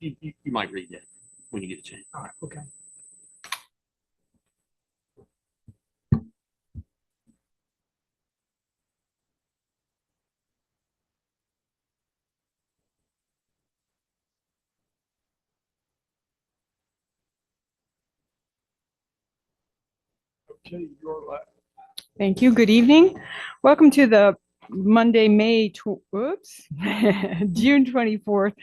you might read that when you get a chance. All right, okay. Okay, you're live. Thank you. Good evening. Welcome to the Monday, June 24th,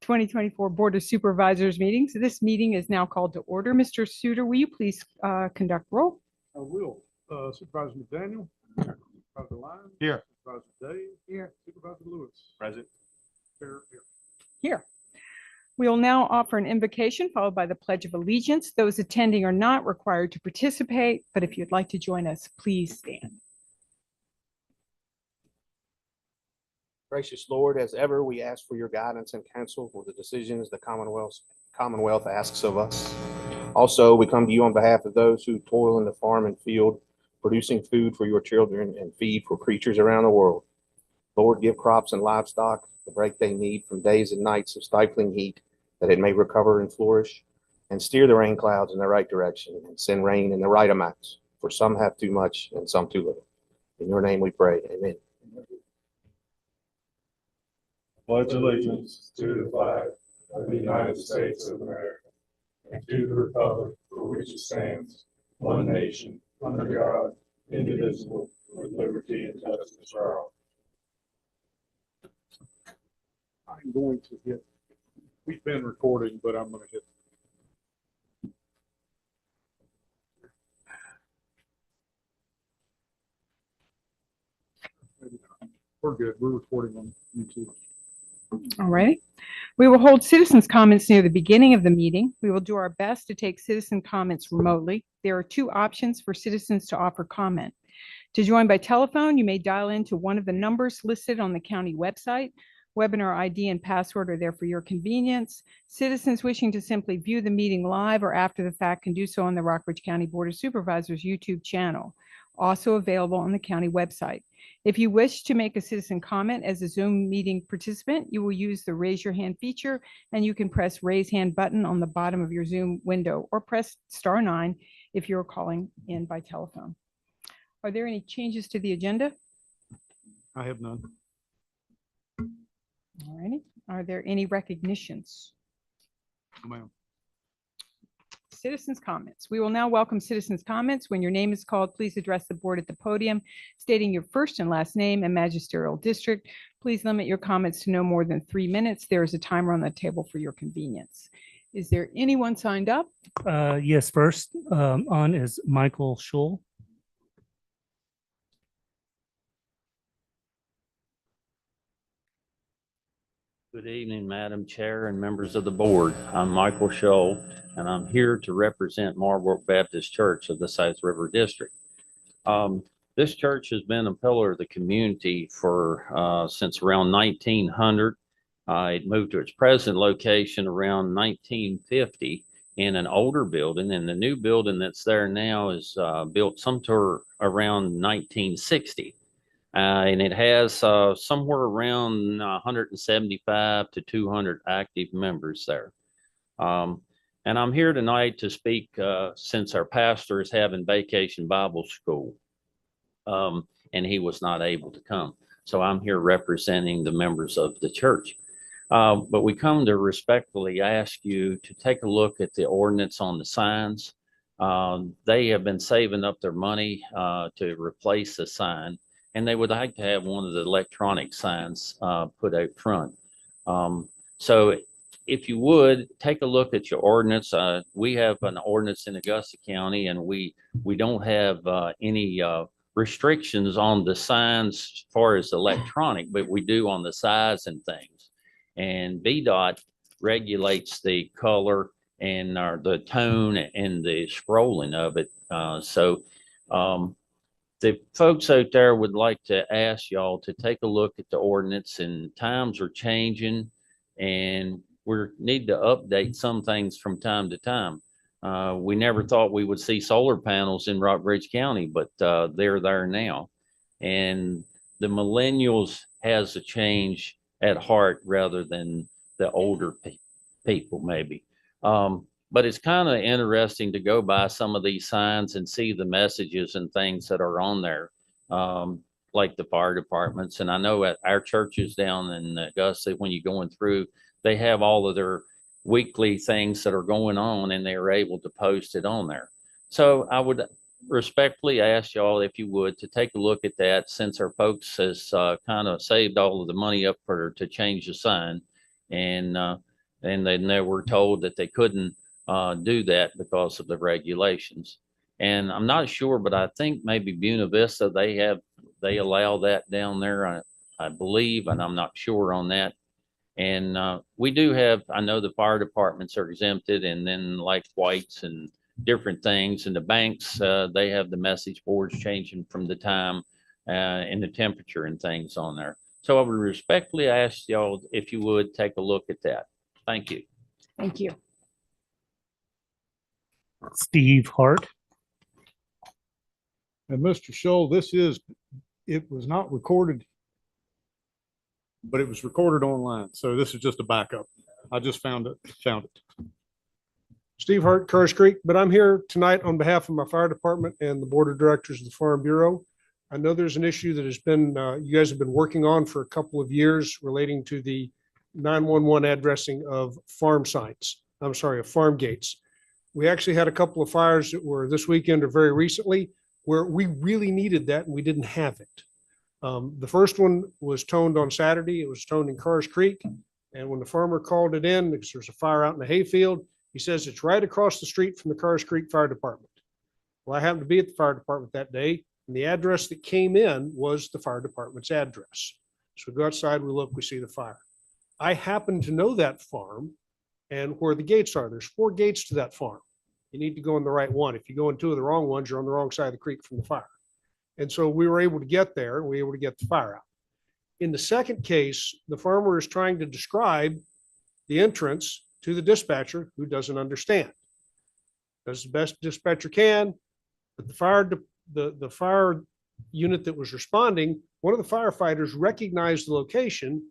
2024 Board of Supervisors meeting. So this meeting is now called to order. Mr. Suter, will you please conduct roll? I will. Supervisor McDaniel. Supervisor Lyons. Here. Supervisor Day. Here. Supervisor Lewis. Present. Chair here. Here. We will now offer an invocation followed by the Pledge of Allegiance. Those attending are not required to participate, but if you'd like to join us, please stand. Gracious Lord, as ever, we ask for your guidance and counsel for the decisions the Commonwealth asks of us. Also, we come to you on behalf of those who toil in the farm and field, producing food for your children and feed for creatures around the world. Lord, give crops and livestock the break they need from days and nights of stifling heat, that it may recover and flourish, and steer the rain clouds in the right direction and send rain in the right amounts, for some have too much and some too little. In your name we pray, amen. Pledge allegiance to the flag of the United States of America and to the republic for which it stands, one nation, under God, indivisible, with liberty and justice for all. I'm going to hit. We've been recording, but I'm going to hit. Maybe not. We're good. We're recording on YouTube. All right. We will hold citizens' comments near the beginning of the meeting. We will do our best to take citizen comments remotely. There are two options for citizens to offer comment. To join by telephone, you may dial into one of the numbers listed on the county website. Webinar ID and password are there for your convenience. Citizens wishing to simply view the meeting live or after the fact can do so on the Rockbridge County Board of Supervisors YouTube channel, also available on the county website. If you wish to make a citizen comment as a Zoom meeting participant, you will use the raise your hand feature, and you can press raise hand button on the bottom of your Zoom window, or press *9 if you're calling in by telephone. Are there any changes to the agenda? I have none. All righty. Are there any recognitions? No, ma'am. Citizens' comments. We will now welcome citizens' comments. When your name is called, please address the board at the podium, stating your first and last name and magisterial district. Please limit your comments to no more than 3 minutes. There is a timer on the table for your convenience. Is there anyone signed up? Yes, first on is Michael Schull. Good evening, Madam Chair and members of the board. I'm Michael Schull, and I'm here to represent Marlbrook Baptist Church of the South River District. This church has been a pillar of the community for since around 1900. It moved to its present location around 1950 in an older building, and the new building that's there now is built somewhere around 1960. And it has somewhere around 175 to 200 active members there. And I'm here tonight to speak since our pastor is having vacation Bible school, and he was not able to come. So I'm here representing the members of the church. But we come to respectfully ask you to take a look at the ordinance on the signs. They have been saving up their money to replace the sign, and they would like to have one of the electronic signs put out front. So if you would, take a look at your ordinance. We have an ordinance in Augusta County, and we don't have any restrictions on the signs as far as electronic, but we do on the size and things. And VDOT regulates the color and the tone and the scrolling of it. The folks out there would like to ask y'all to take a look at the ordinance, and times are changing, and we need to update some things from time to time. We never thought we would see solar panels in Rockbridge County, but they're there now. And the millennials has a change at heart rather than the older people. people maybe. But it's kind of interesting to go by some of these signs and see the messages and things that are on there. Like the fire departments. And I know at our churches down in Augusta, when you're going through, they have all of their weekly things that are going on and they're able to post it on there. So I would respectfully ask y'all, if you would, to take a look at that, since our folks has kind of saved all of the money up to change the sign. And then they were told that they couldn't do that because of the regulations. And I'm not sure, but I think maybe Buena Vista, they allow that down there, I believe, and I'm not sure on that. And we do have, I know the fire departments are exempted, and then like White's and different things, and the banks, they have the message boards changing from the time and the temperature and things on there. So I would respectfully ask y'all if you would take a look at that. Thank you. Thank you. Steve Hart. And Mr. Scholl, it was not recorded, but it was recorded online. So this is just a backup. I just found it. Steve Hart, Curtis Creek, but I'm here tonight on behalf of my fire department and the board of directors of the Farm Bureau. I know there's an issue that has been, you guys have been working on for a couple of years relating to the 911 addressing of farm sites. I'm sorry, of farm gates. We actually had a couple of fires that were this weekend or very recently where we really needed that and we didn't have it. The first one was toned on Saturday. It was toned in Curtis Creek. And when the farmer called it in, because there's a fire out in the hayfield, he says it's right across the street from the Curtis Creek Fire Department. Well, I happened to be at the fire department that day, and the address that came in was the fire department's address. So we go outside, we look, we see the fire. I happen to know that farm and where the gates are. There's 4 gates to that farm. You need to go in the right one. If you go in 2 of the wrong ones, you're on the wrong side of the creek from the fire. And so we were able to get there and we were able to get the fire out. In the second case, the farmer is trying to describe the entrance to the dispatcher who doesn't understand. Does the best dispatcher can, but the fire unit that was responding, one of the firefighters recognized the location,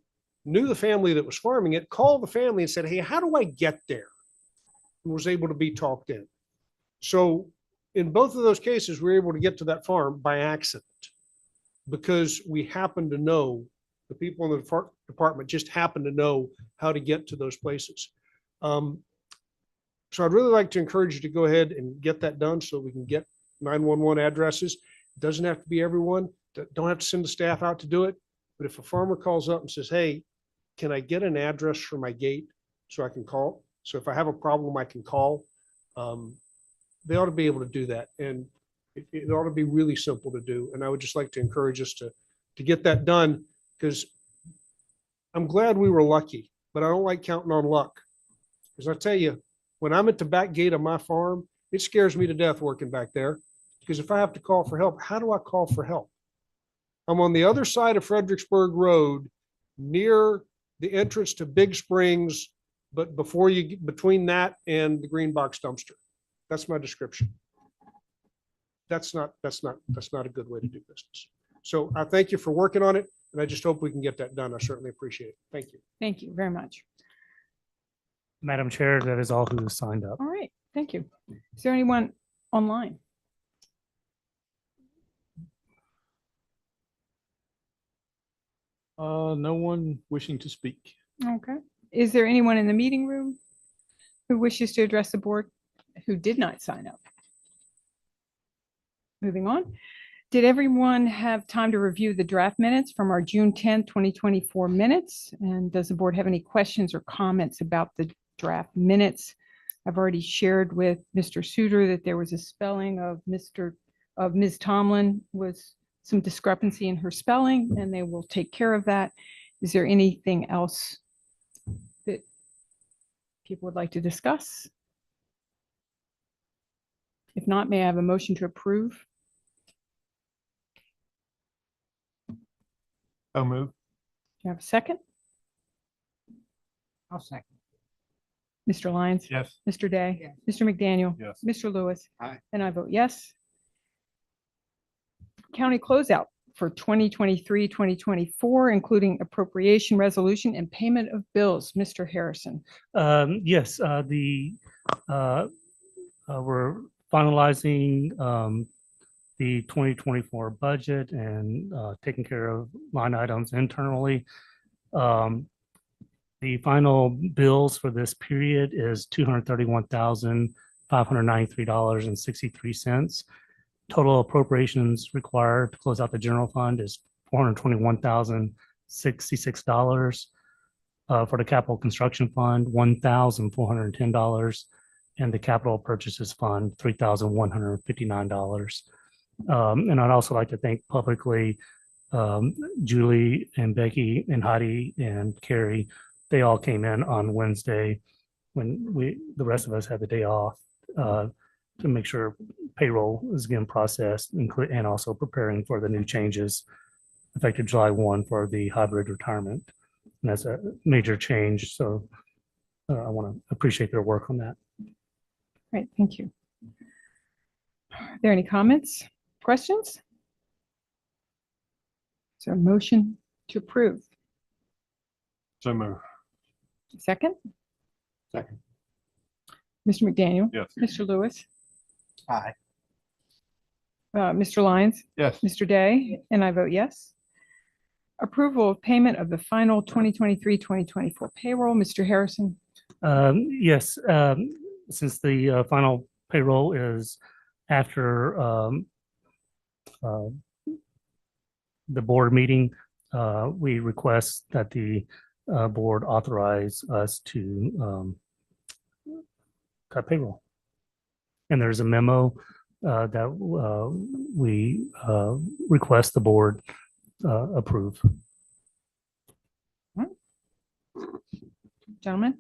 knew the family that was farming it, called the family and said, "Hey, how do I get there?" And was able to be talked in. So in both of those cases, we were able to get to that farm by accident because we happen to know, the people in the department just happen to know how to get to those places. So I'd really like to encourage you to go ahead and get that done so we can get 911 addresses. It doesn't have to be everyone. Don't have to send the staff out to do it. But if a farmer calls up and says, "Hey, can I get an address for my gate so I can call?" So if I have a problem, I can call. They ought to be able to do that. And it ought to be really simple to do. And I would just like to encourage us to get that done, because I'm glad we were lucky, but I don't like counting on luck. Because I tell you, when I'm at the back gate of my farm, it scares me to death working back there. Because if I have to call for help, how do I call for help? I'm on the other side of Fredericksburg Road, near the entrance to Big Springs, but before you get between that and the green box dumpster. That's my description. That's not a good way to do business. So I thank you for working on it, and I just hope we can get that done. I certainly appreciate it. Thank you. Thank you very much. Madam Chair, that is all who has signed up. All right, thank you. Is there anyone online? No one wishing to speak. Okay. Is there anyone in the meeting room who wishes to address the board who did not sign up? Moving on. Did everyone have time to review the draft minutes from our June 10th, 2024 minutes? And does the board have any questions or comments about the draft minutes? I've already shared with Mr. Suter that there was a spelling of Ms. Tomlin was some discrepancy in her spelling, and they will take care of that. Is there anything else that people would like to discuss? If not, may I have a motion to approve? I'll move. Do you have a second? I'll second. Mr. Lyons? Yes. Mr. Day? Mr. McDaniel? Yes. Mr. Lewis? Aye. And I vote yes. County closeout for 2023, 2024, including appropriation resolution and payment of bills. Mr. Harrison. Yes, we're finalizing the 2024 budget and taking care of line items internally. The final bills for this period is $231,593.63. Total appropriations required to close out the general fund is $421,066. For the capital construction fund, $1,410, and the capital purchases fund, $3,159. And I'd also like to thank publicly Julie and Becky and Heidi and Carrie. They all came in on Wednesday when the rest of us had the day off to make sure payroll is getting processed and also preparing for the new changes effective July 1 for the hybrid retirement. And that's a major change. So I want to appreciate their work on that. Great, thank you. Are there any comments, questions? Is there a motion to approve? So move. Second? Second. Mr. McDaniel? Yes. Mr. Lewis? Aye. Mr. Lyons? Yes. Mr. Day? And I vote yes. Approval of payment of the final 2023, 2024 payroll. Mr. Harrison? Yes, since the final payroll is after the board meeting, we request that the board authorize us to cut payroll. And there's a memo that we request the board approve. Gentlemen,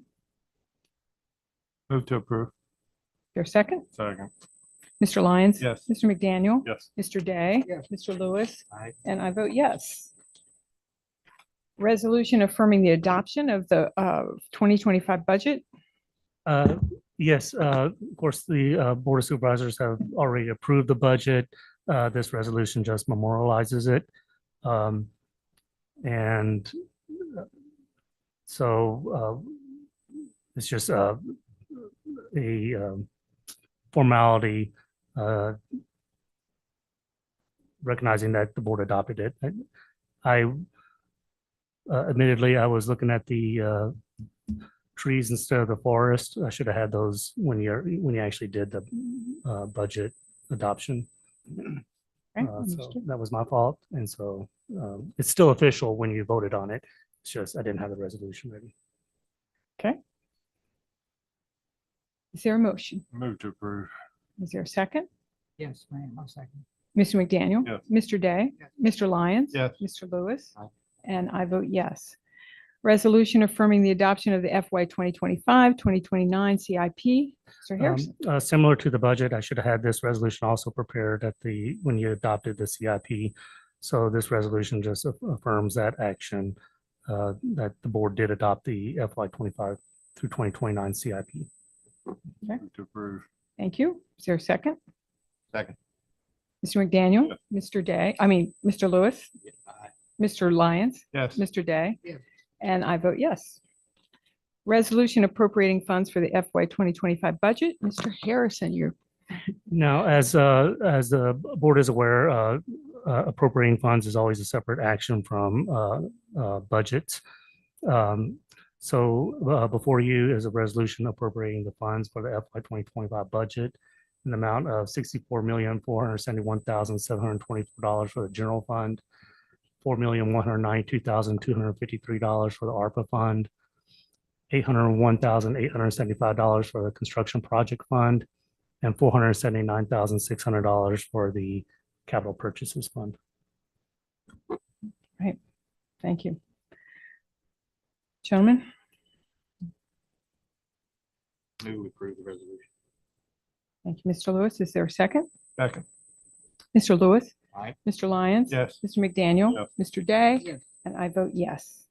Move to approve. your second? Second. Mr. Lyons? Yes. Mr. McDaniel? Yes. Mr. Day? Yes. Mr. Lewis? Aye. And I vote yes. Resolution affirming the adoption of the 2025 budget. Yes, of course, the Board of Supervisors have already approved the budget. This resolution just memorializes it. And so it's just a formality recognizing that the board adopted it. I admittedly, I was looking at the trees instead of the forest. I should have had those when you actually did the budget adoption. Okay, So understood. that was my fault. And so it's still official when you voted on it. It's just I didn't have the resolution ready. Is there a motion? Move to approve. Is there a second? Yes, ma'am, I'll second. Mr. McDaniel? Yes. Mr. Day? Mr. Lyons? Yes. Mr. Lewis? Aye. And I vote yes. Resolution affirming the adoption of the FY 2025, 2029 CIP. Mr. Harrison? Similar to the budget, I should have had this resolution also prepared when you adopted the CIP. So this resolution just affirms that action that the board did adopt the FY 25 through 2029 CIP. Move to approve. Thank you. Is there a second? Second. Mr. McDaniel? Mr. Day? Mr. Lewis? Aye. Mr. Lyons? Yes. Mr. Day? Yes. And I vote yes. Resolution appropriating funds for the FY 2025 budget. Mr. Harrison, you're Now, as the board is aware, appropriating funds is always a separate action from budgets. So before you is a resolution appropriating the funds for the FY 2025 budget in the amount of $64,471,724 for the general fund, $4,192,253 for the ARPA fund, $801,875 for the construction project fund, and $479,600 for the capital purchases fund. Thank you. Gentlemen, Move to approve the resolution. thank you, Mr. Lewis. Is there a second? Second. Mr. Lewis? Aye. Mr. Lyons? Yes. Mr. McDaniel? Yes. Mr. Day? Yes. And I vote yes.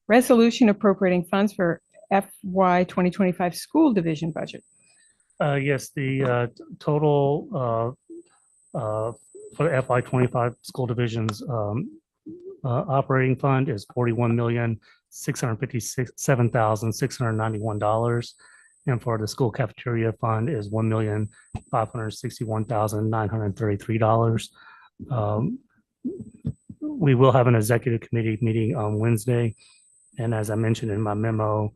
Resolution appropriating funds for FY 2025 school division budget. Yes, the total for the FY 25 school divisions operating fund is $41,657,691. And for the school cafeteria fund is $1,561,933. We will have an executive committee meeting on Wednesday. And as I mentioned in my memo,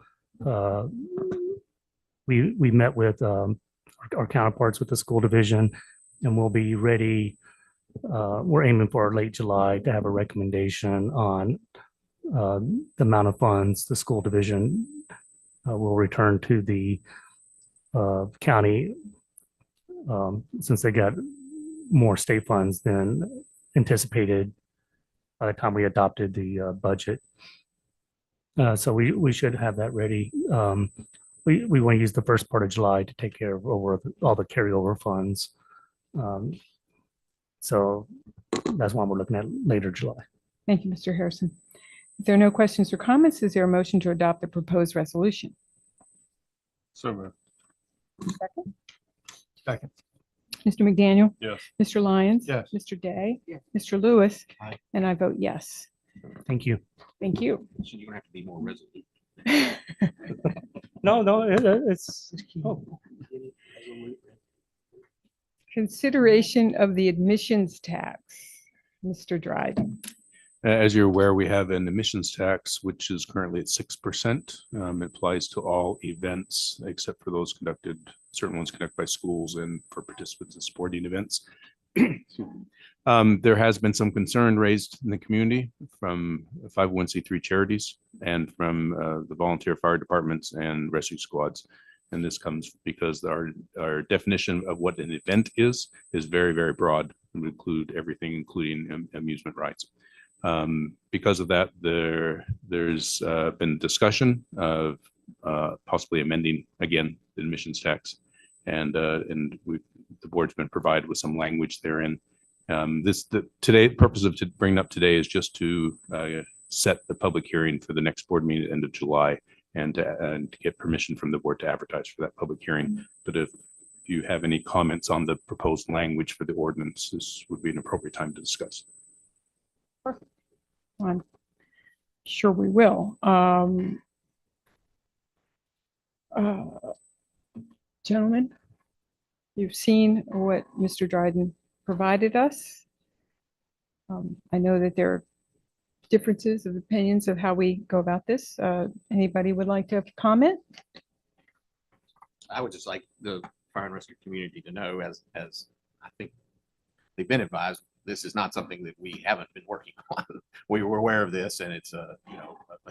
we met with our counterparts with the school division, and we'll be ready. We're aiming for late July to have a recommendation on the amount of funds the school division will return to the county, since they got more state funds than anticipated by the time we adopted the budget. So we should have that ready. We want to use the first part of July to take care of all the carryover funds. So that's why we're looking at later July. Thank you, Mr. Harrison. If there are no questions or comments, is there a motion to adopt the proposed resolution? So moved. Second. Second. Mr. McDaniel? Yes. Mr. Lyons? Yes. Mr. Day? Yes. Mr. Lewis? Aye. And I vote yes. Thank you. Thank you. So you're gonna have to be more resolute. No, it's, Consideration of the admissions tax. Mr. Dryden. As you're aware, we have an admissions tax, which is currently at 6%. It applies to all events except for those conducted, certain ones conducted by schools and for participants in sporting events. There has been some concern raised in the community from 501c3 charities and from the volunteer fire departments and rescue squads. And this comes because our definition of what an event is very, very broad. It would include everything, including amusement rides. Because of that, there's been discussion of possibly amending again the admissions tax, and the board's been provided with some language therein. The purpose of bringing up today is just to set the public hearing for the next board meeting at the end of July, and to get permission from the board to advertise for that public hearing. But if you have any comments on the proposed language for the ordinance, this would be an appropriate time to discuss. I'm sure we will. Gentlemen, you've seen what Mr. Dryden provided us. I know that there are differences of opinions of how we go about this. Anybody would like to comment? I would just like the fire and rescue community to know, as I think they've been advised, this is not something that we haven't been working on. We were aware of this, and it's a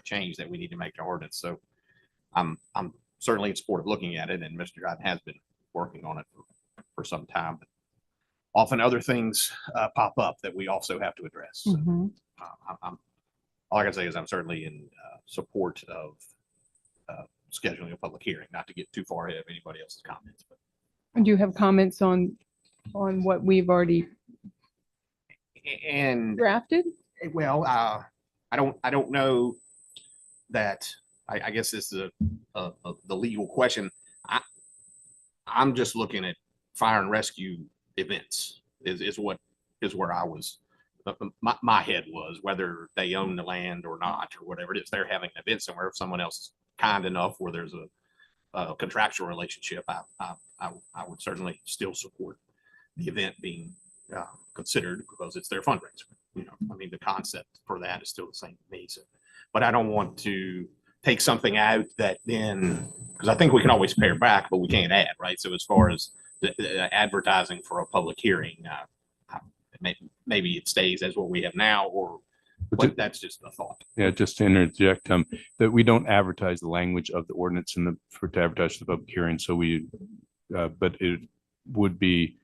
change that we need to make to ordinance. So I'm certainly in support of looking at it, and Mr. Dryden has been working on it for some time. But often other things pop up that we also have to address. So, Mhm. all I can say is I'm certainly in support of scheduling a public hearing, not to get too far ahead of anybody else's comments. But. Do you have comments on what we've already And drafted? well, I don't know that. I guess this is the legal question. I'm just looking at fire and rescue events is where I was. My head was, whether they own the land or not, or whatever it is, they're having an event somewhere. If someone else is kind enough where there's a contractual relationship, I would certainly still support the event being considered, because it's their fundraiser. I mean, the concept for that is still the same to me. So, but I don't want to take something out that then, because I think we can always pare back, but we can't add, right? So as far as the advertising for a public hearing, maybe it stays as what we have now, or but that's just a thought. Yeah, just to interject, that we don't advertise the language of the ordinance to advertise the public hearing. So but it would be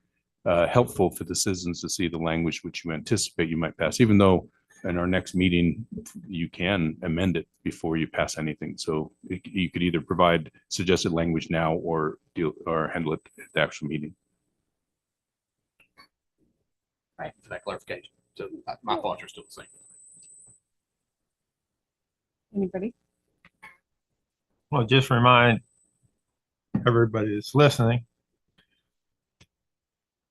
helpful for the citizens to see the language which you anticipate you might pass, even though in our next meeting you can amend it before you pass anything. So you could either provide suggested language now or handle it at the actual meeting. Right, for that clarification. So my thoughts are still the same. Anybody? Well, just remind everybody that's listening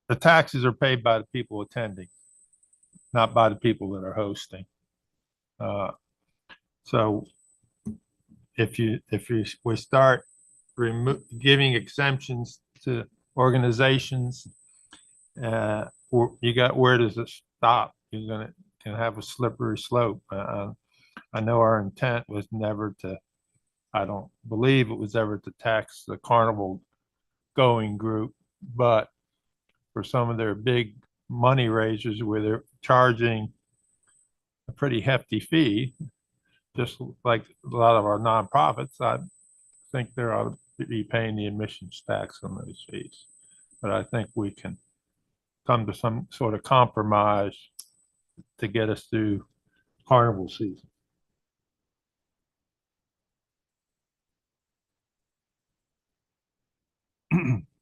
the taxes are paid by the people attending, not by the people that are hosting. So we start giving exemptions to organizations, where does it stop? You're gonna have a slippery slope. I know our intent was never to, I don't believe it was ever to tax the carnival going group, but for some of their big money raisers where they're charging a pretty hefty fee, just like a lot of our nonprofits, I think they ought to be paying the admissions tax on those fees. But I think we can come to some sort of compromise to get us through carnival season.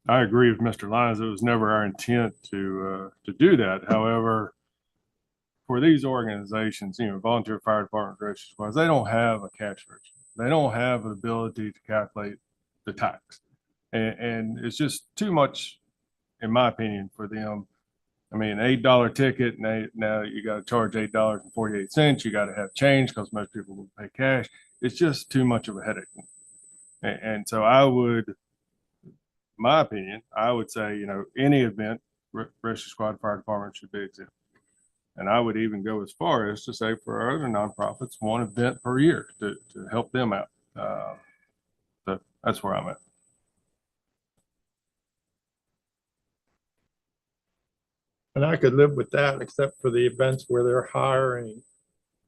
I agree with Mr. Lyons. It was never our intent to do that. However, for these organizations, volunteer fire department, rescue squads, they don't have a cash register. They don't have the ability to calculate the tax. And it's just too much, in my opinion, for them. I mean, $8 ticket, and now you got to charge $8.48. You got to have change because most people will pay cash. It's just too much of a headache. And so my opinion, I would say, any event, rescue squad, fire department should be exempt. And I would even go as far as to say for our other nonprofits, one event per year to help them out. So that's where I'm at. And I could live with that, except for the events where they're hiring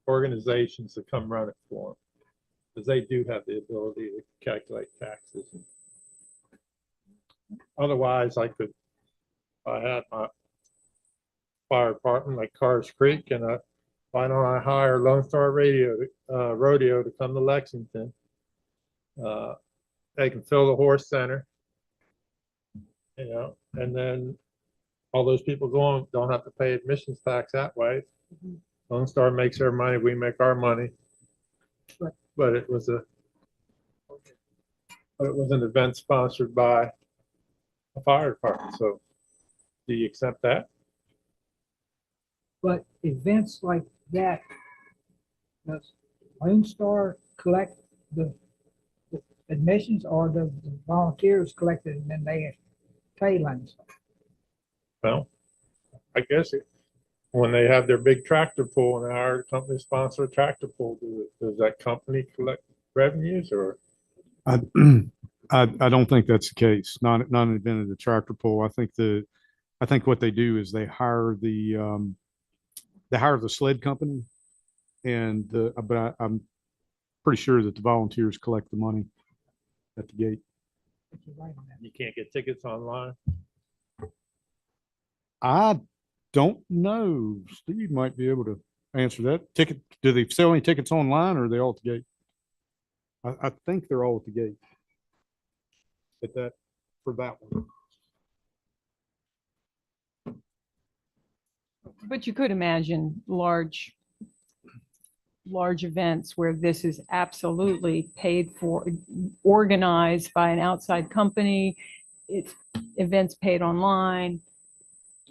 organizations to come run it for them. Because they do have the ability to calculate taxes. Otherwise, if I had my fire department like Carrs Creek, and why don't I hire Lone Star Rodeo to come to Lexington? They can fill the horse center, and then all those people going don't have to pay admissions tax that way. Lone Star makes their money, we make our money. But it was an event sponsored by a fire department. So do you accept that? But events like that, does Lone Star collect the admissions, or does the volunteers collect it and then they pay Lone Star? Well, I guess when they have their big tractor pull and they hire a company to sponsor a tractor pull, does that company collect revenues, or? I don't think that's the case. Not an event of the tractor pull. I think what they do is they hire the sled company, but I'm pretty sure that the volunteers collect the money at the gate. You can't get tickets online? I don't know. Steve might be able to answer that. Do they sell any tickets online, or are they all at the gate? I think they're all at the gate. For that one. But you could imagine large events where this is absolutely paid for, organized by an outside company. It's events paid online,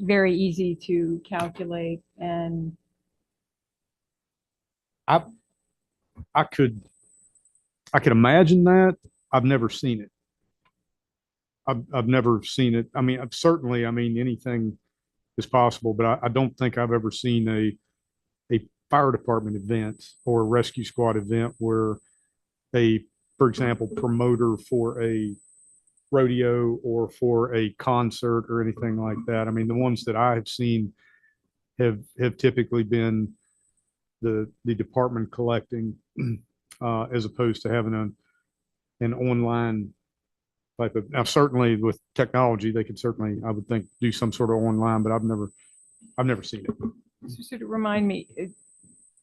very easy to calculate, and I could imagine that. I've never seen it. I've never seen it. I mean, anything is possible, but I don't think I've ever seen a fire department event or a rescue squad event where for example, promoter for a rodeo or for a concert or anything like that. I mean, the ones that I have seen have typically been the department collecting, as opposed to having an online type of. Now, certainly with technology, they could certainly, I would think, do some sort of online, but I've never seen it. so sort of remind me,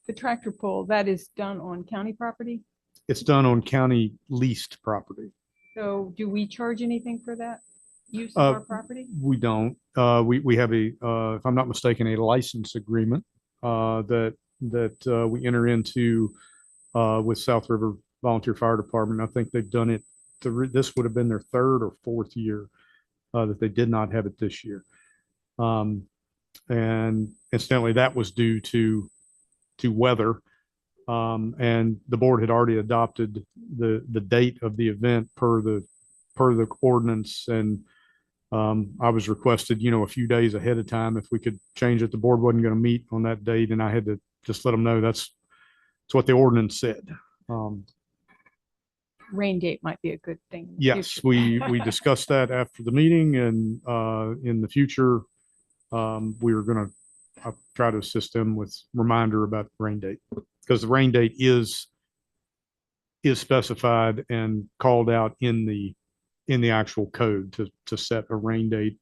the tractor pull, that is done on county property? It's done on county leased property. So do we charge anything for that use of our property? We don't. We have if I'm not mistaken, a license agreement that we enter into with South River Volunteer Fire Department. I think they've done it. This would have been their third or fourth year that they did not have it this year. And incidentally, that was due to weather. And the board had already adopted the date of the event per the ordinance. And I was requested, a few days ahead of time if we could change it. The board wasn't going to meet on that date, and I had to just let them know that's what the ordinance said. Rain date might be a good thing. in the Yes, future. we discussed that after the meeting, and in the future, we were going to try to assist them with reminder about the rain date, because the rain date is specified and called out in the actual code to set a rain date.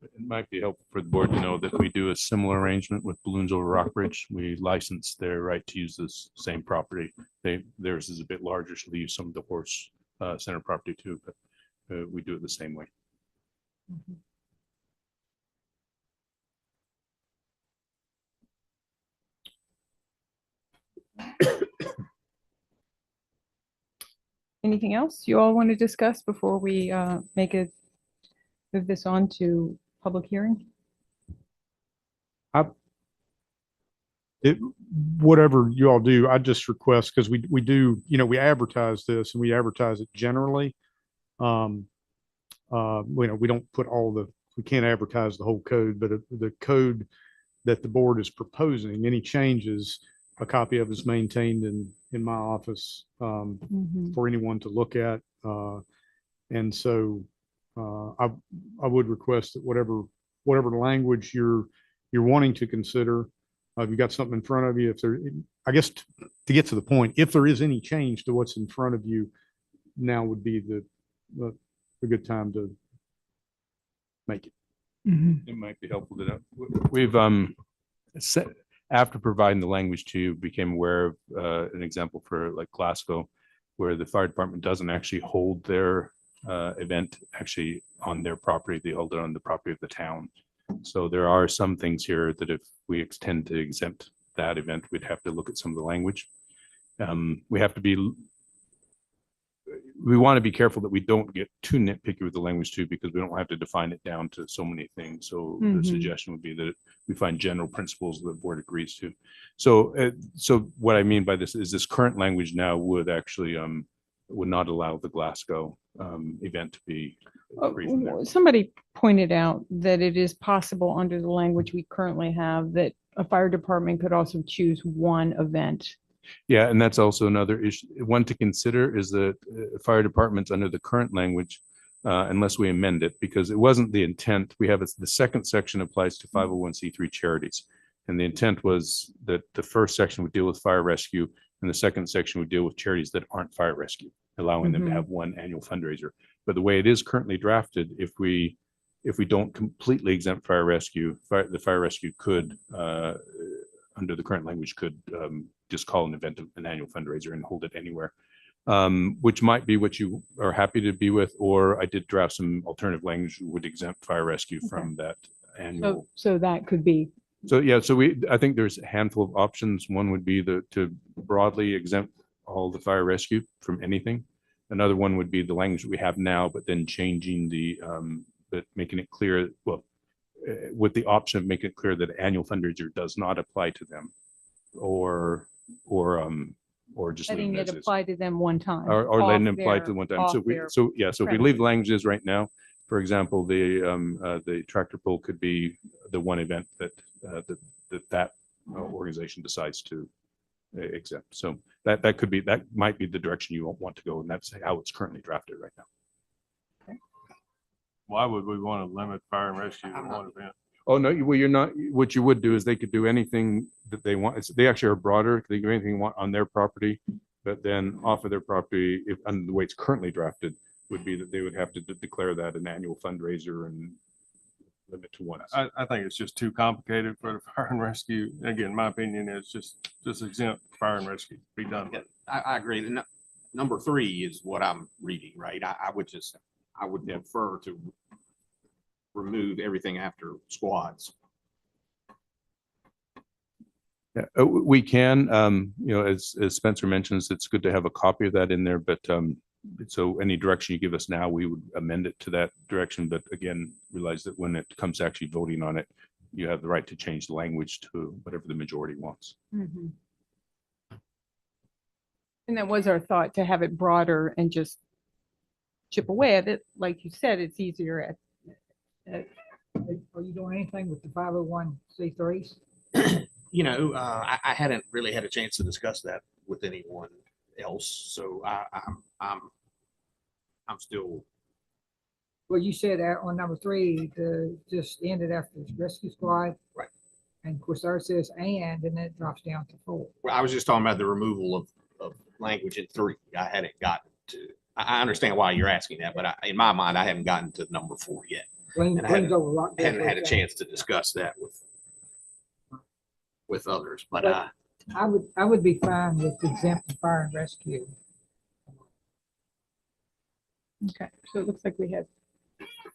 It might be helpful for the board to know that we do a similar arrangement with Balloons Over Rockbridge. We license their right to use this same property. Theirs is a bit larger, so they use some of the horse center property too, but we do it the same way. Anything else you all want to discuss before we move this on to public hearing? Whatever you all do, I just request, because we do, we advertise this and we advertise it generally. We don't put we can't advertise the whole code, but the code that the board is proposing, any changes, a copy of is maintained in my office for anyone to look at. And so I would request that whatever language you're wanting to consider, if you got something in front of you, I guess to get to the point, if there is any change to what's in front of you, now would be the good time to make it. It might be helpful to know. We've after providing the language to you, became aware of an example for like Glasgow, where the fire department doesn't actually hold their event actually on their property. They hold it on the property of the town. So there are some things here that if we tend to exempt that event, we'd have to look at some of the language. We want to be careful that we don't get too nitpicky with the language too, because we don't have to define it down to so many things. So the suggestion would be that we find general principles that the board agrees to. So what I mean by this is this current language now would actually would not allow the Glasgow event to be free from there. Somebody pointed out that it is possible under the language we currently have that a fire department could also choose one event. Yeah, and that's also another issue. One to consider is that fire departments under the current language, unless we amend it, because it wasn't the intent. We have the second section applies to 501c3 charities. And the intent was that the first section would deal with fire rescue and the second section would deal with charities that aren't fire rescue, allowing them to have one annual fundraiser. But the way it is currently drafted, if we don't completely exempt fire rescue, the fire rescue could, under the current language, could just call an event an annual fundraiser and hold it anywhere, which might be what you are happy to be with, or I did draft some alternative language that would exempt fire rescue from that annual. So that could be. So yeah, I think there's a handful of options. One would be to broadly exempt all the fire rescue from anything. Another one would be the language we have now, but then changing but making it clear, with the option of making it clear that annual fundraiser does not apply to them, or just Letting leaving it as is. apply to them one time. Or letting it apply to the one time. So if we leave languages right now, for example, the tractor pull could be the one event that organization decides to exempt. So that might be the direction you want to go, and that's how it's currently drafted right now. Why would we want to limit fire and rescue to one event? Oh, no, well, you're not, what you would do is they could do anything that they want. They actually are broader. They can do anything they want on their property, but then off of their property, if under the way it's currently drafted, would be that they would have to declare that an annual fundraiser and limit to one. I think it's just too complicated for the fire and rescue. Again, my opinion is just exempt fire and rescue, be done with it. I agree. And number 3 is what I'm reading, right? I would prefer to remove everything after squads. Yeah, we can, as Spencer mentions, it's good to have a copy of that in there, but So any direction you give us now, we would amend it to that direction. But again, realize that when it comes to actually voting on it, you have the right to change the language to whatever the majority wants. Mhm. And that was our thought, to have it broader and just chip away at it. Like you said, it's easier at Are you doing anything with the 501c3s? I hadn't really had a chance to discuss that with anyone else, so I'm still. Well, you said that on number 3, the just ended after the rescue squad. Right. And of course, ours says and then it drops down to 4. I was just talking about the removal of language in 3. I hadn't gotten to. I understand why you're asking that, but in my mind, I haven't gotten to number 4 yet. Leans And I hadn't- over Rockbridge Hadn't had a right chance to discuss that with others, but But- there. I would be fine with exempt fire and rescue. Okay, so it looks like we have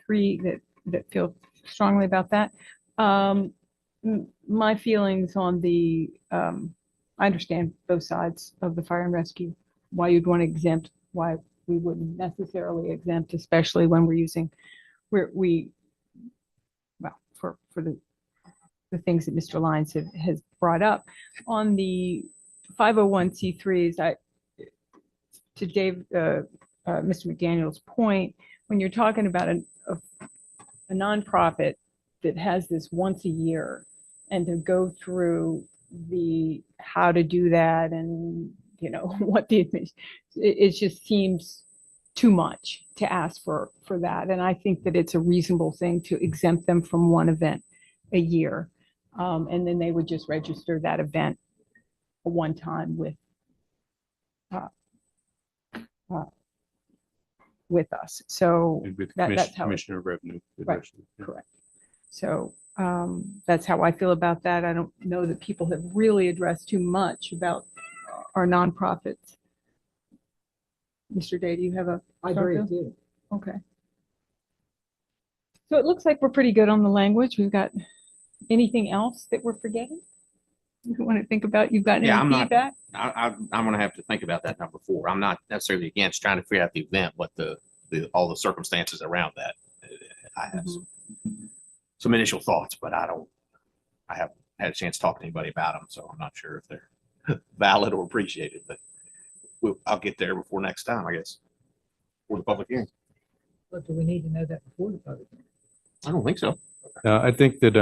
3 that feel strongly about that. My feelings on the, I understand both sides of the fire and rescue, why you'd want to exempt, why we wouldn't necessarily exempt, especially when we're using, well, for the things that Mr. Lyons has brought up. On the 501c3s, to Dave, Mr. McDaniel's point, when you're talking about a nonprofit that has this once a year, and to go through the how to do that and what it just seems too much to ask for that. And I think that it's a reasonable thing to exempt them from one event a year, and then they would just register that event one time with us. So And with that's how Commissioner of Revenue. Right. Correct. So that's how I feel about that. I don't know that people have really addressed too much about our nonprofits. Mr. Day, do you have a? I agree with you. Okay. So it looks like we're pretty good on the language. We've got anything else that we're forgetting? You want to think about, you've got Yeah, any I'm not- feedback? I'm gonna have to think about that number 4. I'm not necessarily against trying to figure out the event, but all the circumstances around that. I have some initial thoughts, but I haven't had a chance to talk to anybody about them, so I'm not sure if they're valid or appreciated, but I'll get there before next time, I guess, for the public hearing. But do we need to know that before the public hearing? I don't think so. I think that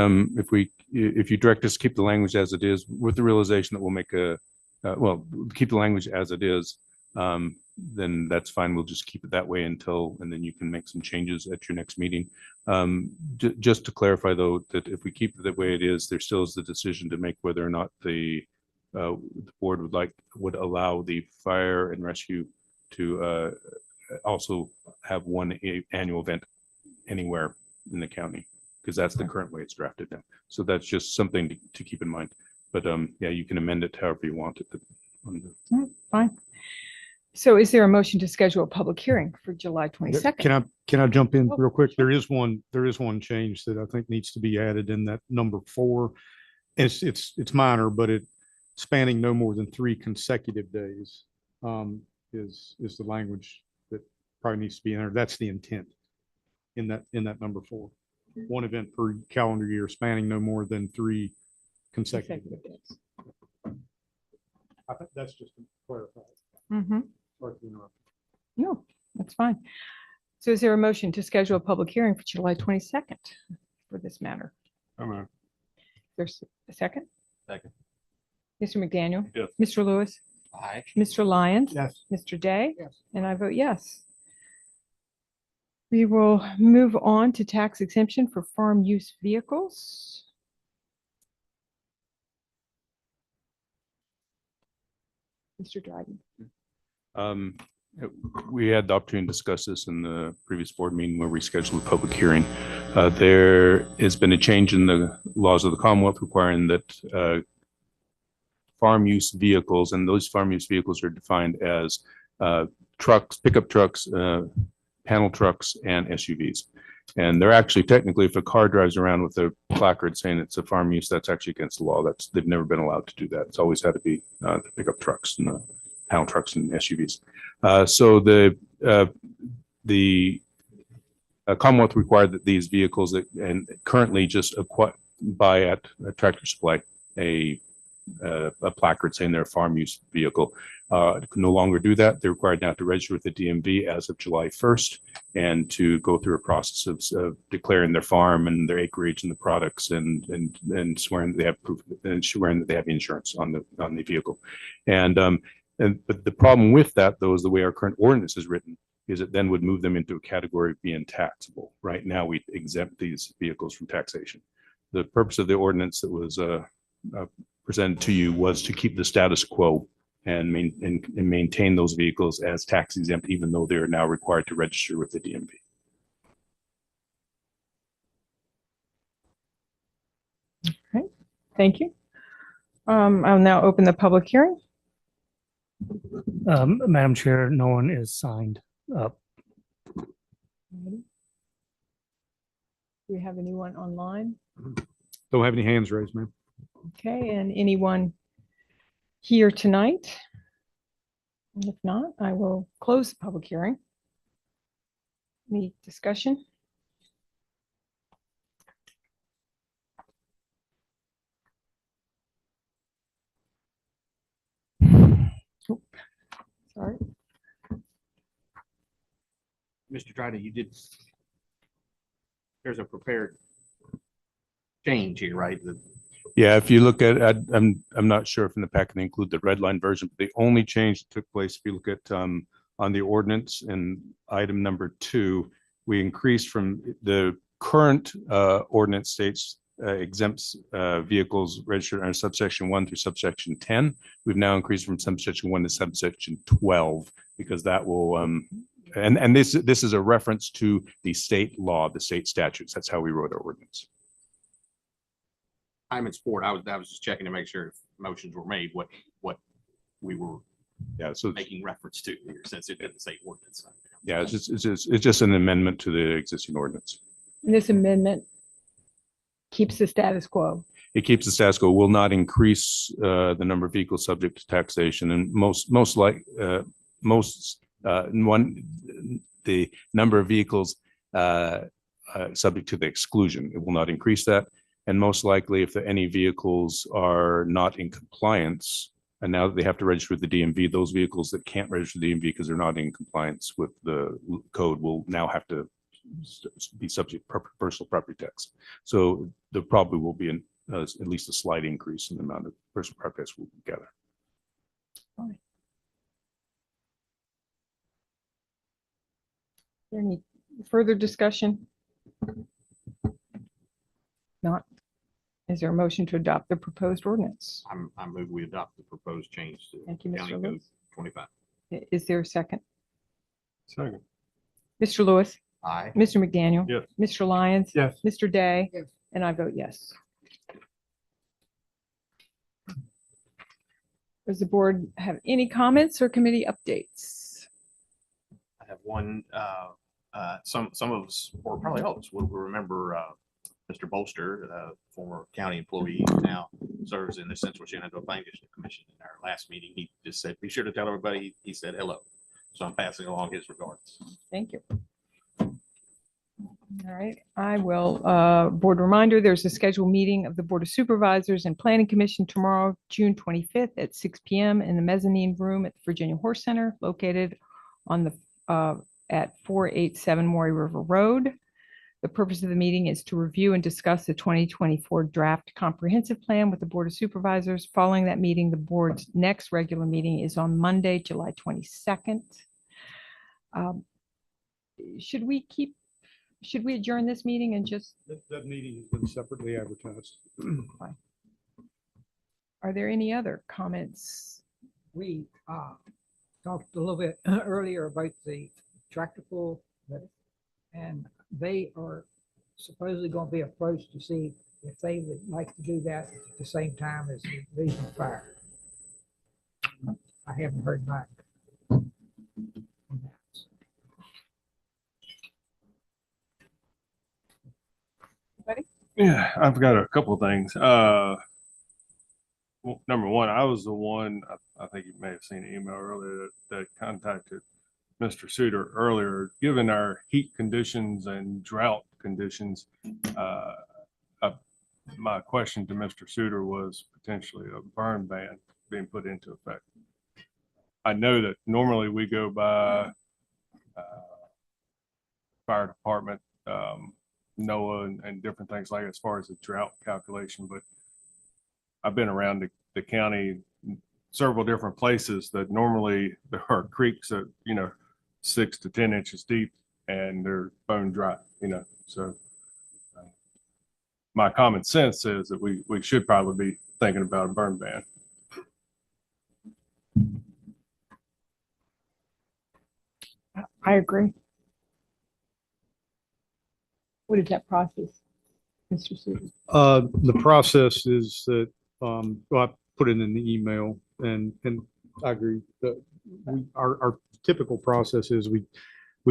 if you direct us to keep the language as it is, with the realization that we'll make keep the language as it is, then that's fine. We'll just keep it that way and then you can make some changes at your next meeting. Just to clarify though, that if we keep it the way it is, there still is the decision to make whether or not the board would allow the fire and rescue to also have one annual event anywhere in the county, because that's the current way it's drafted now. So that's just something to keep in mind. But yeah, you can amend it however you want it. Fine. So is there a motion to schedule a public hearing for July 22nd? Can I jump in Oh, real quick? sure. There is one change that I think needs to be added in that number 4. It's minor, but it spanning no more than 3 consecutive days is the language that probably needs to be in there. That's the intent in that number 4. One event per calendar year spanning no more than 3 consecutive days. I think that's just to clarify. Mm-hmm. Sorry to interrupt. No, that's fine. So is there a motion to schedule a public hearing for July 22nd for this matter? There's a second? Second. Mr. McDaniel? Yes. Mr. Lewis? Aye. Mr. Lyons? Yes. Mr. Day? Yes. And I vote yes. We will move on to tax exemption for farm use vehicles. Mr. Dryden. We had the opportunity to discuss this in the previous board meeting where we scheduled a public hearing. There has been a change in the laws of the Commonwealth requiring that farm use vehicles, and those farm use vehicles are defined as trucks, pickup trucks, panel trucks, and SUVs. And they're actually technically, if a car drives around with a placard saying it's a farm use, that's actually against the law. They've never been allowed to do that. It's always had to be the pickup trucks and the panel trucks and SUVs. So the the Commonwealth required that these vehicles that, and currently just buy at Tractor Supply a placard saying they're a farm use vehicle. Can no longer do that. They're required now to register with the DMV as of July 1st and to go through a process of declaring their farm and their acreage and the products and swearing that they have proof and swearing that they have insurance on the vehicle. But the problem with that, though, is the way our current ordinance is written, is it then would move them into a category of being taxable. Right now, we exempt these vehicles from taxation. The purpose of the ordinance that was presented to you was to keep the status quo and maintain those vehicles as tax exempt, even though they're now required to register with the DMV. Okay, thank you. I'll now open the public hearing. Madam Chair, no one is signed up. Do we have anyone online? Don't have any hands raised, ma'am. Okay, and anyone here tonight? And if not, I will close the public hearing. Any discussion? Oop, sorry. Mr. Dryden, there's a prepared change here, right? Yeah, if you look at, I'm not sure if in the packet they include the red line version, but the only change that took place, if you look at on the ordinance in item number 2, we increased from the current ordinance states exempts vehicles registered under subsection 1 through subsection 10. We've now increased from subsection 1 to subsection 12 because that will and this is a reference to the state law, the state statutes. That's how we wrote our ordinance. I'm in support. I was just checking to make sure if motions were made, what we were making reference to here, since it didn't say ordinance. Yeah, it's just an amendment to the existing ordinance. And this amendment keeps the status quo. It keeps the status quo, will not increase the number of vehicles subject to taxation, and the number of vehicles subject to the exclusion. It will not increase that. And most likely, if any vehicles are not in compliance, and now that they have to register with the DMV, those vehicles that can't register the DMV because they're not in compliance with the code will now have to be subject to personal property tax. So there probably will be at least a slight increase in the amount of personal property tax we'll gather. Fine. Is there any further discussion? Not. Is there a motion to adopt the proposed ordinance? I move we adopt the proposed change to Thank you, County Mr. Code Lewis. 25. Is there a second? Second. Mr. Lewis, Aye. Mr. McDaniel. Yes. Mr. Lyons. Yes. Mr. Day. Yes. And I vote yes. Does the board have any comments or committee updates? I have one, some of us, or probably all of us, will remember Mr. Bolster, former county employee, who now serves in the Central Shenandoah Planning District Commission. In our last meeting, he just said, be sure to tell everybody he said hello. So I'm passing along his regards. Thank you. All right, I will, board reminder, there's a scheduled meeting of the Board of Supervisors and Planning Commission tomorrow, June 25th at 6 p.m. in the mezzanine room at the Virginia Horse Center, located on the at 487 Maury River Road. The purpose of the meeting is to review and discuss the 2024 draft comprehensive plan with the Board of Supervisors. Following that meeting, the board's next regular meeting is on Monday, July 22nd. Should we adjourn this meeting and just, That meeting has been separately advertised. are there any other comments? We talked a little bit earlier about the tractor pull, and they are supposedly going to be approached to see if they would like to do that at the same time as the regional fire. I haven't heard back. Yeah, I've got a couple of things. Well, number one, I was the one, I think you may have seen an email earlier that contacted Mr. Suter earlier, given our heat conditions and drought conditions, uh, my question to Mr. Suter was potentially a burn ban being put into effect. I know that normally we go by fire department, NOAA and different things like as far as the drought calculation, but I've been around the county several different places that normally there are creeks that, 6 to 10 inches deep and they're bone dry, so my common sense says that we should probably be thinking about a burn ban. I agree. What is that process, Mr. Suter? The process is that, well, I put it in the email and I agree that our typical process is we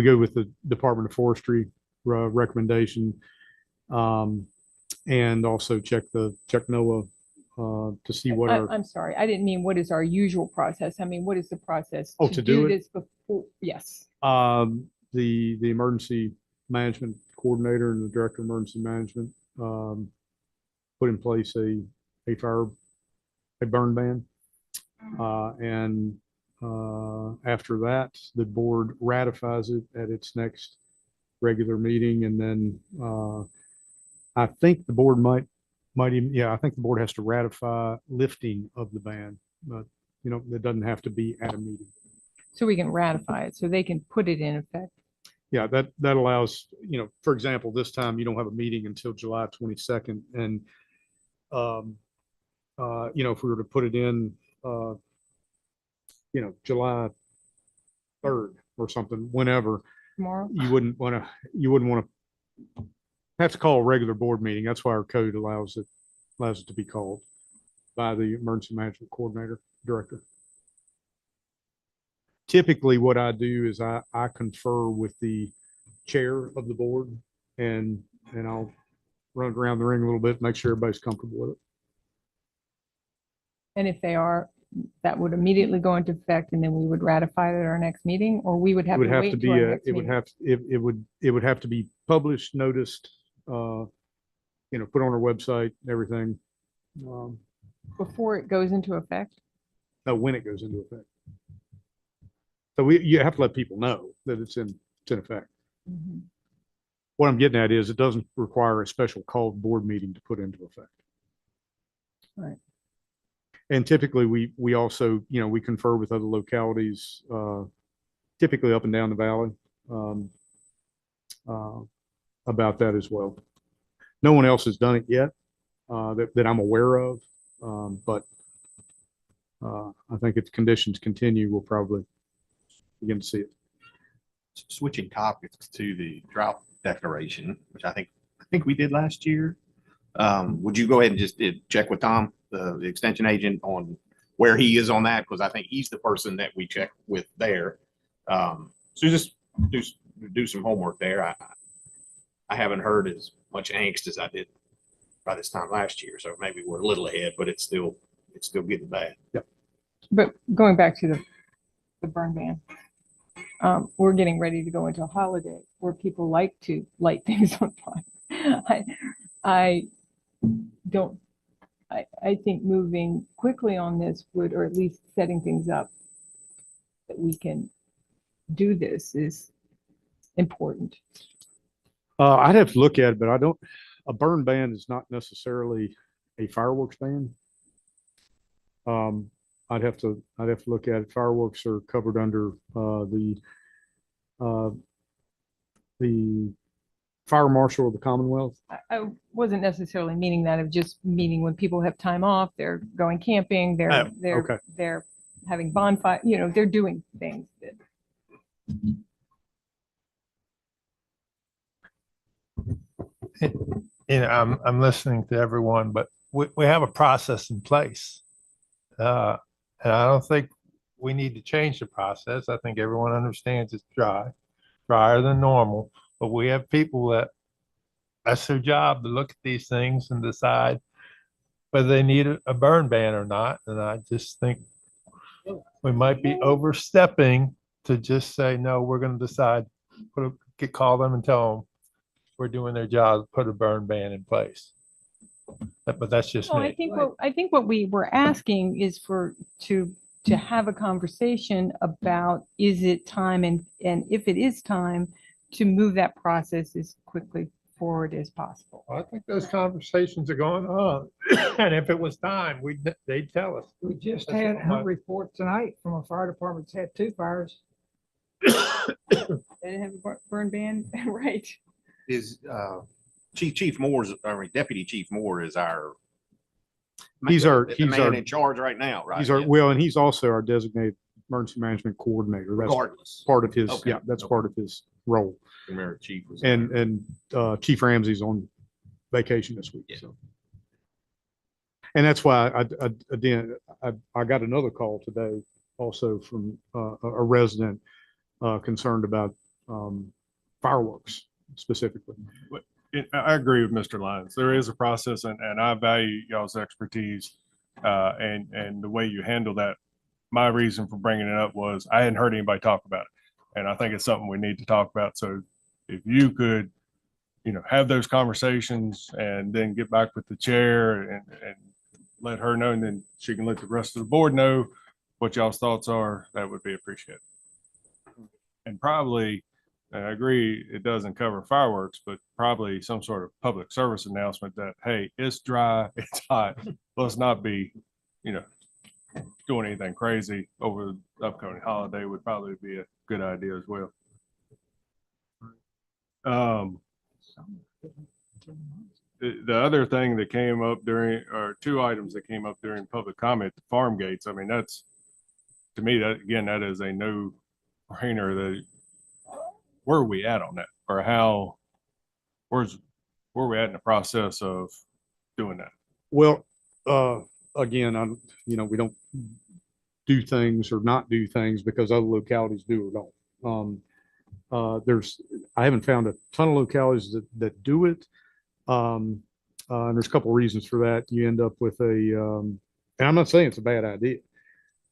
go with the Department of Forestry recommendation. And also check NOAA, to see what our, I'm sorry, I didn't mean what is our usual process. I mean, what is the process? Oh, to do it? This before, yes. the emergency management coordinator and the director of emergency management, put in place a burn ban. And after that, the board ratifies it at its next regular meeting. And then I think the board might even, I think the board has to ratify lifting of the ban, but it doesn't have to be at a meeting. So we can ratify it, so they can put it in effect. Yeah, that allows, for example, this time you don't have a meeting until July 22nd. And, if we were to put it in, July 3rd or something, whenever, Tomorrow? you wouldn't want to have to call a regular board meeting. That's why our code allows it to be called by the emergency management coordinator director. Typically what I do is I confer with the chair of the board and I'll run it around the ring a little bit, make sure everybody's comfortable with it. And if they are, that would immediately go into effect and then we would ratify it at our next meeting, or we would It have would to have wait to until be our next meeting? it would have to be published, noticed, put on our website, everything. Before it goes into effect? No, when it goes into effect. So you have to let people know that it's in effect. Mhm. What I'm getting at is it doesn't require a special called board meeting to put into effect. Right. And typically we also, we confer with other localities, typically up and down the valley, about that as well. No one else has done it yet, that I'm aware of. But I think if conditions continue, we'll probably begin to see it. Switching topics to the drought declaration, which I think we did last year. Would you go ahead and just check with Tom, the extension agent, on where he is on that? Because I think he's the person that we check with there. So just do some homework there. I haven't heard as much angst as I did by this time last year, so maybe we're a little ahead, but it's still getting bad. Yep. But going back to the burn ban, we're getting ready to go into a holiday where people like to light things on fire. I think moving quickly on this would, or at least setting things up that we can do this, is important. I'd have to look at it, but a burn ban is not necessarily a fireworks ban. I'd have to look at it. Fireworks are covered under the fire marshal of the Commonwealth. I wasn't necessarily meaning that, of just meaning when people have time off, they're going camping, Oh, okay. they're having bonfire, they're doing things that. I'm listening to everyone, but we have a process in place. And I don't think we need to change the process. I think everyone understands it's drier than normal, but we have people that's their job to look at these things and decide whether they need a burn ban or not. And I just think we might be overstepping to just say, no, we're gonna decide, call them and tell them we're doing their job, put a burn ban in place. But that's just Well, me. I think what we were asking is to have a conversation about, is it time, and if it is time, to move that process as quickly forward as possible. I think those conversations are going on. And if it was time, they'd tell us. We just That's had what a my- report tonight from a fire department that's had 2 fires. They didn't have a burn ban, right? Is, Chief Moore's, Deputy Chief Moore is our. He's the man our, in charge right now, right? he's our, Yeah. well, and he's also our designated emergency management coordinator. That's Regardless. part of his, Okay, yeah, that's okay. part of his role. Remember, Chief was. And Chief Ramsey's on vacation this week, Yeah. so. And that's why I got another call today also from a resident concerned about fireworks specifically. I agree with Mr. Lyons. There is a process and I value y'all's expertise and the way you handle that. My reason for bringing it up was I hadn't heard anybody talk about it. And I think it's something we need to talk about. So if you could, have those conversations and then get back with the chair and let her know, and then she can let the rest of the board know what y'all's thoughts are, that would be appreciated. And probably, I agree, it doesn't cover fireworks, but probably some sort of public service announcement that, hey, it's dry, it's hot. Let's not be, doing anything crazy over the upcoming holiday would probably be a good idea as well. The other thing that came up or 2 items that came up during public comment, the farm gates. I mean, that's, to me, that is a no-brainer. Where are we at on that? Or where are we at in the process of doing that? Well, again, we don't do things or not do things because other localities do or don't. I haven't found a ton of localities that do it. And there's a couple of reasons for that. You end up with and I'm not saying it's a bad idea,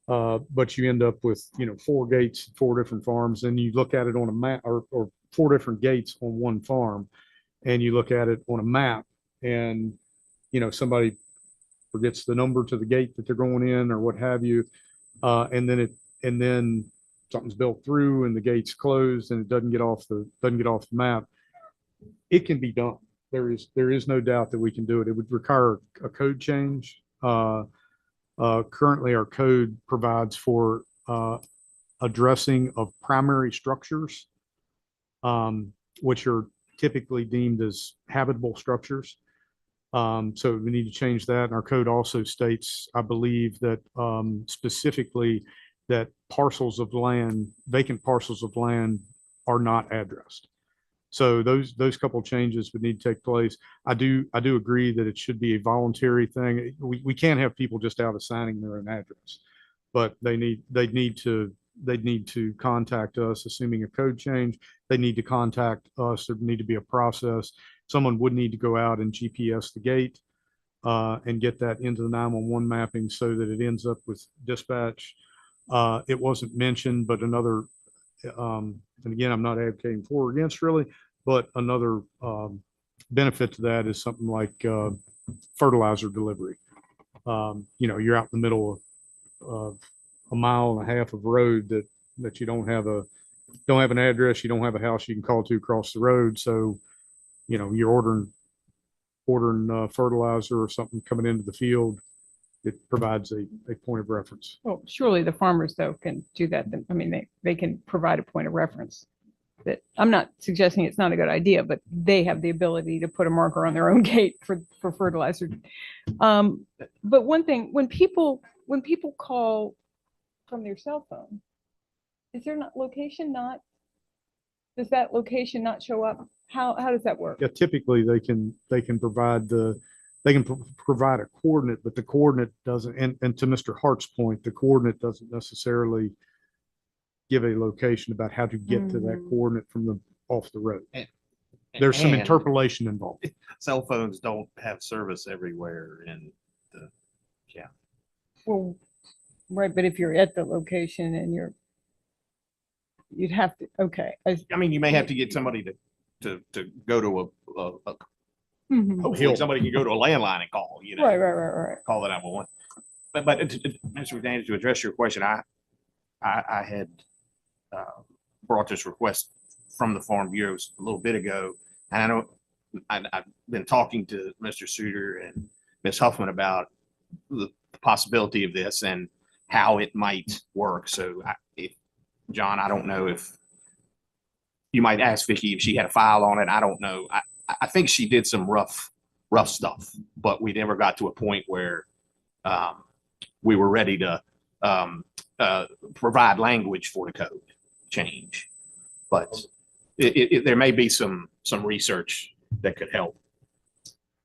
but you end up with, 4 gates, 4 different farms, and you look at it on a map or 4 different gates on one farm, and you look at it on a map and, somebody forgets the number to the gate that they're going in or what have you. And then something's built through and the gate's closed and it doesn't get off the map. It can be done. There is no doubt that we can do it. It would require a code change. Currently our code provides for addressing of primary structures, which are typically deemed as habitable structures. So we need to change that. And our code also states, I believe, that specifically that vacant parcels of land are not addressed. So those couple of changes would need to take place. I do agree that it should be a voluntary thing. We can't have people just out assigning their own address, but they'd need to contact us, assuming a code change. They need to contact us. There need to be a process. Someone would need to go out and GPS the gate and get that into the 911 mapping so that it ends up with dispatch. It wasn't mentioned, but another, and again, I'm not advocating for or against really, but another benefit to that is something like fertilizer delivery. You're out in the middle of a mile and a half of road that you don't have an address, you don't have a house you can call to across the road. So, you're ordering fertilizer or something coming into the field. It provides a point of reference. Well, surely the farmers though can do that. I mean, they can provide a point of reference. That I'm not suggesting it's not a good idea, but they have the ability to put a marker on their own gate for fertilizer. But one thing, when people call from their cell phone, is there not location not? Does that location not show up? How does that work? Yeah, typically they can provide provide a coordinate, but the coordinate doesn't, and to Mr. Hart's point, the coordinate doesn't necessarily give a location about how to get to that coordinate from off the road. There's some And interpolation involved. Cell phones don't have service everywhere in the Well, right, but if you're at the location and you're You'd have to, okay. I mean, you may have to get somebody to go to Mhm. hopefully somebody can go to a landline and call, you know. Right. Call the 911. But Mr. McDaniel, to address your question, I had brought this request from the Farm Bureaus a little bit ago, and I know I've been talking to Mr. Suter and Ms. Huffman about the possibility of this and how it might work. So, John, I don't know if you might ask Vicky if she had a file on it. I don't know. I think she did some rough stuff, but we never got to a point where we were ready to provide language for the code change. But there may be some research that could help.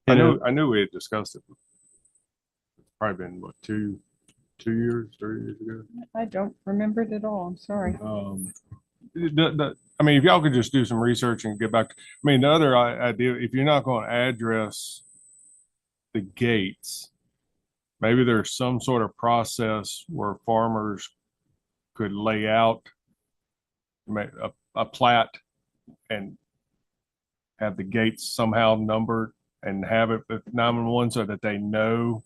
I knew we had discussed it. It's probably been what, 3 years ago. I don't remember it at all. I'm sorry. I mean, if y'all could just do some research and get back. I mean, the other idea, if you're not going to address the gates, maybe there's some sort of process where farmers could lay out a plat and have the gates somehow numbered and have it with 911 so that they know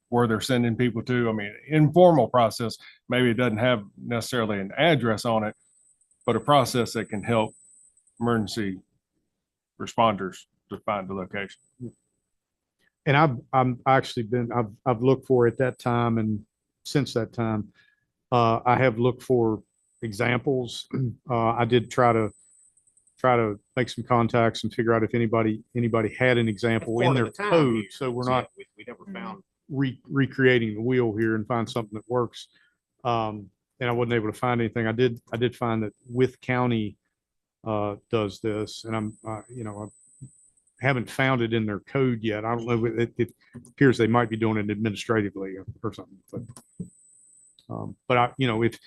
where they're sending people to. I mean, informal process, maybe it doesn't have necessarily an address on it, but a process that can help emergency responders to find the location. And I've looked for at that time, and since that time, I have looked for examples. I did try to make some contacts and figure out if anybody had an example in their code. So we're not, we never found. recreating the wheel here and find something that works. And I wasn't able to find anything. I did find that With County does this, and I haven't found it in their code yet. I don't know. It appears they might be doing it administratively or something. But if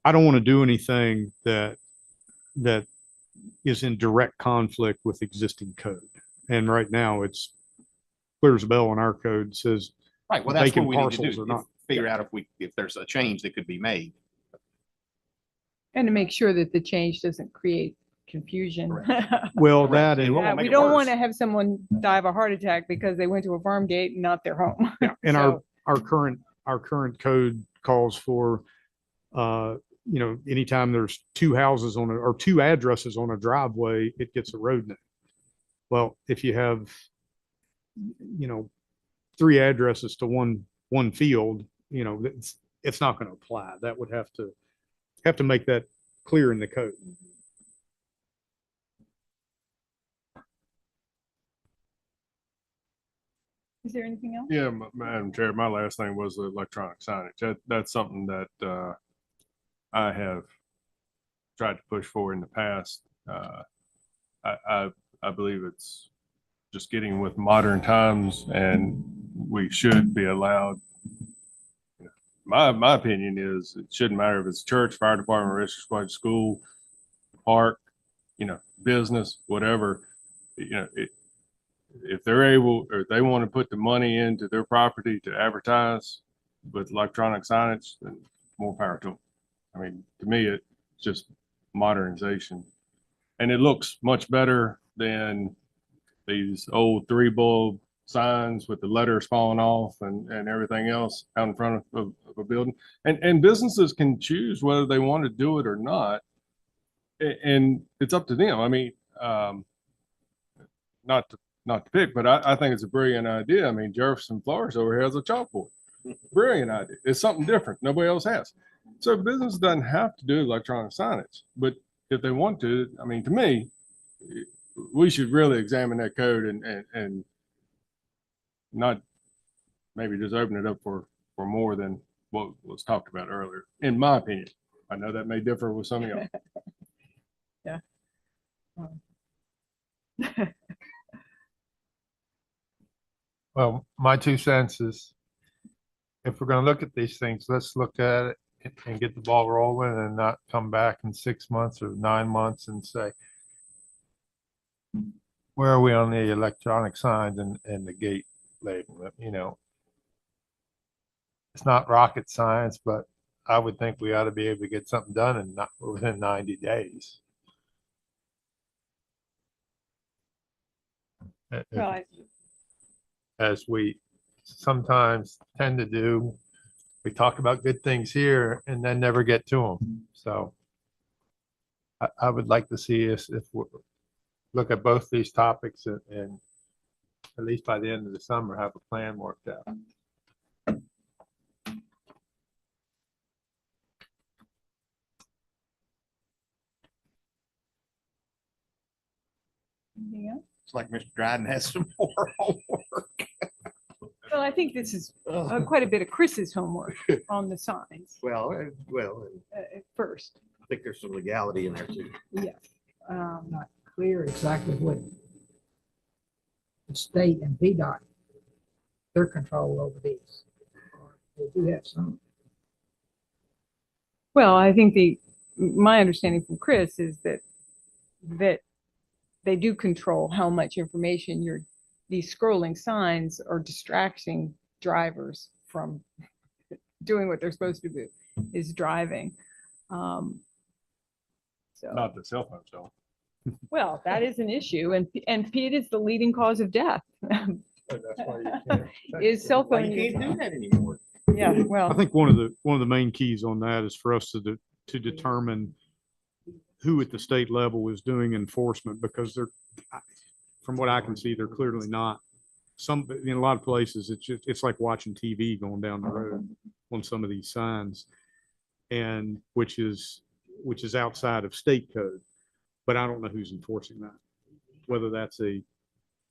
I don't want to do anything that is in direct conflict with existing code, and right now it's clear as a bell in our code says Right. Well, that's what vacant we need to parcels do. are not. Figure out if there's a change that could be made. And to make sure that the change doesn't create confusion. Well, Correct. that and It won't make We it don't worse. want to have someone die of a heart attack because they went to a farm gate and not their home. Yeah, and So- our current code calls for, anytime there's two houses or two addresses on a driveway, it gets a road name. Well, if you have, 3 addresses to one field, it's not going to apply. That would have to make that clear in the code. Is there anything else? Yeah, Madam Chair, my last thing was the electronic signage. That's something that I have tried to push for in the past. I believe it's just getting with modern times, and we should be allowed. My opinion is it shouldn't matter if it's church, fire department, rescue squad, school, park, business, whatever. If they're able, or if they want to put the money into their property to advertise with electronic signage, then more power to them. I mean, to me, it's just modernization, and it looks much better than these old 3-bulb signs with the letters falling off and everything else out in front of a building. And businesses can choose whether they want to do it or not, and it's up to them. I mean, not to pick, but I think it's a brilliant idea. I mean, Jefferson Flores over here has a chalkboard. Brilliant idea. It's something different nobody else has. So business doesn't have to do electronic signage, but if they want to, I mean, to me, we should really examine that code and not maybe just open it up for more than what was talked about earlier, in my opinion. I know that may differ with some of y'all. Yeah. Well, my 2 cents is, if we're gonna look at these things, let's look at it and get the ball rolling and not come back in 6 months or 9 months and say, where are we on the electronic signs and the gate label? It's not rocket science, but I would think we ought to be able to get something done in not within 90 days. Well, I- As we sometimes tend to do, we talk about good things here and then never get to them. So I would like to see us, if we look at both these topics and at least by the end of the summer, have a plan worked out. anything else? It's like Mr. Dryden has some more homework. Well, I think this is quite a bit of Chris's homework on the signs Well, at first. I think there's some legality in there too. Yeah. Not clear exactly what the state and VDOT, their control over these. They do have some. Well, I think my understanding from Chris is that they do control how much information these scrolling signs are distracting drivers from doing what they're supposed to do, is driving. So, Not the cell phones, though. well, that is an issue, and Pete is the leading cause of death. Is cell Well, phone you use. can't do that anymore. Yeah, I well, think one of the main keys on that is for us to determine who at the state level is doing enforcement, because from what I can see, they're clearly not. In a lot of places, it's like watching TV going down the road on some of these signs, and which is outside of state code. But I don't know who's enforcing that, whether that's a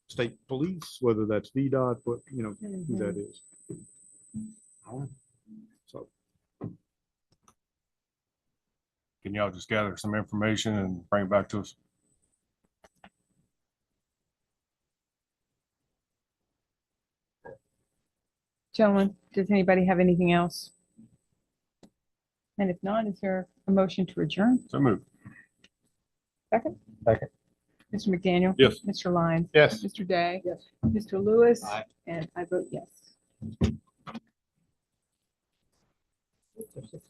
state police, whether that's VDOT, who that is. So Can y'all just gather some information and bring it back to us? gentlemen, does anybody have anything else? And if not, is there a motion to adjourn? So move. Second? Second. Mr. McDaniel? Yes. Mr. Lyons? Yes. Mr. Day? Yes. Mr. Lewis? Aye. And I vote yes. It's just,